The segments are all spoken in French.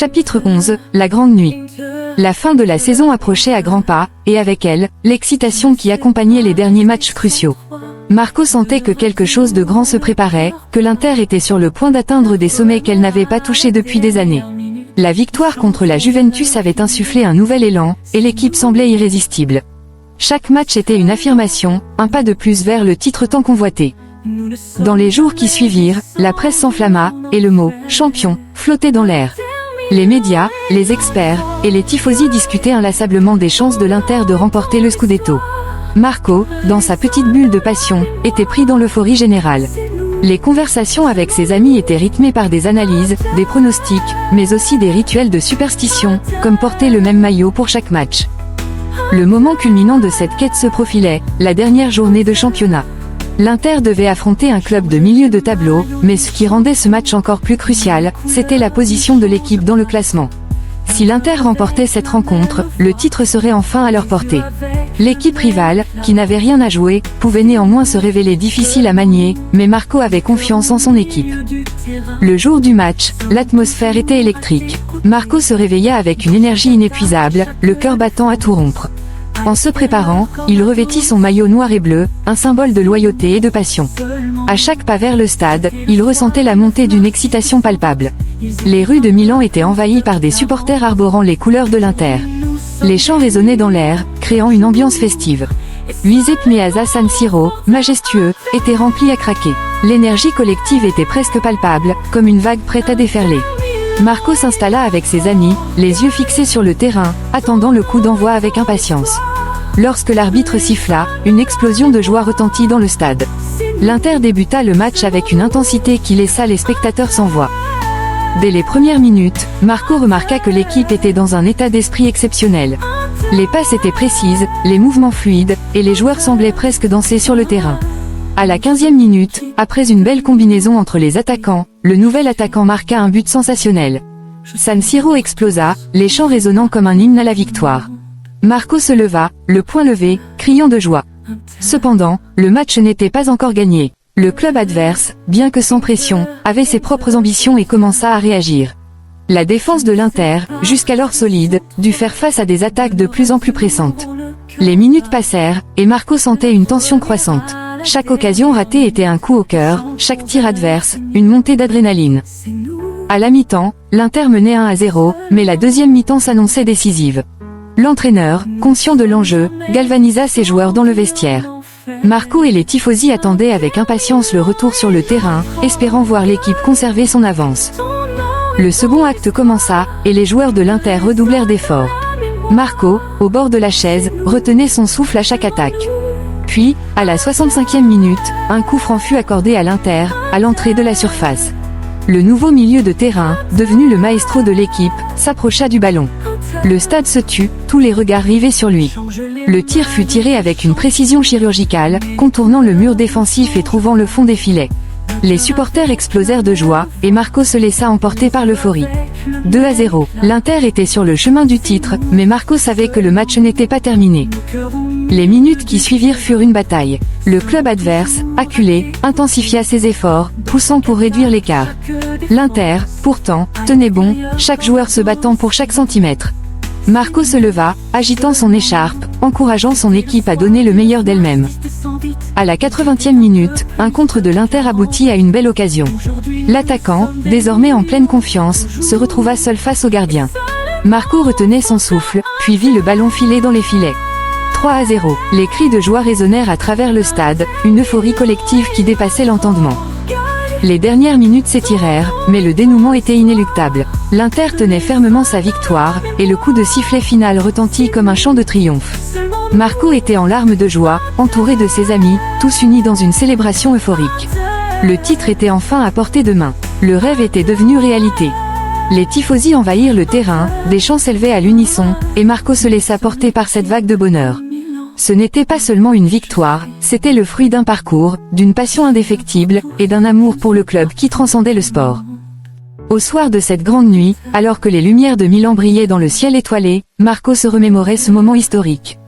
Chapitre 11, la grande nuit. La fin de la saison approchait à grands pas, et avec elle, l'excitation qui accompagnait les derniers matchs cruciaux. Marco sentait que quelque chose de grand se préparait, que l'Inter était sur le point d'atteindre des sommets qu'elle n'avait pas touchés depuis des années. La victoire contre la Juventus avait insufflé un nouvel élan, et l'équipe semblait irrésistible. Chaque match était une affirmation, un pas de plus vers le titre tant convoité. Dans les jours qui suivirent, la presse s'enflamma, et le mot « champion » flottait dans l'air. Les médias, les experts, et les tifosi discutaient inlassablement des chances de l'Inter de remporter le Scudetto. Marco, dans sa petite bulle de passion, était pris dans l'euphorie générale. Les conversations avec ses amis étaient rythmées par des analyses, des pronostics, mais aussi des rituels de superstition, comme porter le même maillot pour chaque match. Le moment culminant de cette quête se profilait, la dernière journée de championnat. L'Inter devait affronter un club de milieu de tableau, mais ce qui rendait ce match encore plus crucial, c'était la position de l'équipe dans le classement. Si l'Inter remportait cette rencontre, le titre serait enfin à leur portée. L'équipe rivale, qui n'avait rien à jouer, pouvait néanmoins se révéler difficile à manier, mais Marco avait confiance en son équipe. Le jour du match, l'atmosphère était électrique. Marco se réveilla avec une énergie inépuisable, le cœur battant à tout rompre. En se préparant, il revêtit son maillot noir et bleu, un symbole de loyauté et de passion. À chaque pas vers le stade, il ressentait la montée d'une excitation palpable. Les rues de Milan étaient envahies par des supporters arborant les couleurs de l'Inter. Les chants résonnaient dans l'air, créant une ambiance festive. Giuseppe Meazza San Siro, majestueux, était rempli à craquer. L'énergie collective était presque palpable, comme une vague prête à déferler. Marco s'installa avec ses amis, les yeux fixés sur le terrain, attendant le coup d'envoi avec impatience. Lorsque l'arbitre siffla, une explosion de joie retentit dans le stade. L'Inter débuta le match avec une intensité qui laissa les spectateurs sans voix. Dès les premières minutes, Marco remarqua que l'équipe était dans un état d'esprit exceptionnel. Les passes étaient précises, les mouvements fluides, et les joueurs semblaient presque danser sur le terrain. À la 15e minute, après une belle combinaison entre les attaquants, le nouvel attaquant marqua un but sensationnel. San Siro explosa, les chants résonnant comme un hymne à la victoire. Marco se leva, le poing levé, criant de joie. Cependant, le match n'était pas encore gagné. Le club adverse, bien que sans pression, avait ses propres ambitions et commença à réagir. La défense de l'Inter, jusqu'alors solide, dut faire face à des attaques de plus en plus pressantes. Les minutes passèrent, et Marco sentait une tension croissante. Chaque occasion ratée était un coup au cœur, chaque tir adverse, une montée d'adrénaline. À la mi-temps, l'Inter menait 1-0, mais la deuxième mi-temps s'annonçait décisive. L'entraîneur, conscient de l'enjeu, galvanisa ses joueurs dans le vestiaire. Marco et les tifosi attendaient avec impatience le retour sur le terrain, espérant voir l'équipe conserver son avance. Le second acte commença, et les joueurs de l'Inter redoublèrent d'efforts. Marco, au bord de la chaise, retenait son souffle à chaque attaque. Puis, à la 65e minute, un coup franc fut accordé à l'Inter, à l'entrée de la surface. Le nouveau milieu de terrain, devenu le maestro de l'équipe, s'approcha du ballon. Le stade se tut, tous les regards rivés sur lui. Le tir fut tiré avec une précision chirurgicale, contournant le mur défensif et trouvant le fond des filets. Les supporters explosèrent de joie, et Marco se laissa emporter par l'euphorie. 2-0. L'Inter était sur le chemin du titre, mais Marco savait que le match n'était pas terminé. Les minutes qui suivirent furent une bataille. Le club adverse, acculé, intensifia ses efforts, poussant pour réduire l'écart. L'Inter, pourtant, tenait bon, chaque joueur se battant pour chaque centimètre. Marco se leva, agitant son écharpe, encourageant son équipe à donner le meilleur d'elle-même. À la 80e minute, un contre de l'Inter aboutit à une belle occasion. L'attaquant, désormais en pleine confiance, se retrouva seul face au gardien. Marco retenait son souffle, puis vit le ballon filer dans les filets. 3-0. Les cris de joie résonnèrent à travers le stade, une euphorie collective qui dépassait l'entendement. Les dernières minutes s'étirèrent, mais le dénouement était inéluctable. L'Inter tenait fermement sa victoire, et le coup de sifflet final retentit comme un chant de triomphe. Marco était en larmes de joie, entouré de ses amis, tous unis dans une célébration euphorique. Le titre était enfin à portée de main. Le rêve était devenu réalité. Les tifosi envahirent le terrain, des chants s'élevaient à l'unisson, et Marco se laissa porter par cette vague de bonheur. Ce n'était pas seulement une victoire, c'était le fruit d'un parcours, d'une passion indéfectible, et d'un amour pour le club qui transcendait le sport. Au soir de cette grande nuit, alors que les lumières de Milan brillaient dans le ciel étoilé, Marco se remémorait ce moment historique.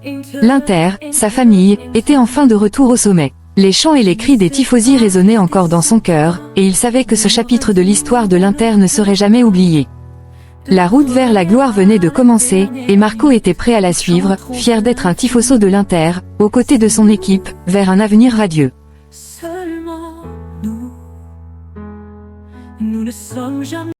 L'Inter, sa famille, était enfin de retour au sommet. Les chants et les cris des tifosi résonnaient encore dans son cœur, et il savait que ce chapitre de l'histoire de l'Inter ne serait jamais oublié. La route vers la gloire venait de commencer, et Marco était prêt à la suivre, fier d'être un tifoso de l'Inter, aux côtés de son équipe, vers un avenir radieux. Seulement nous ne sommes jamais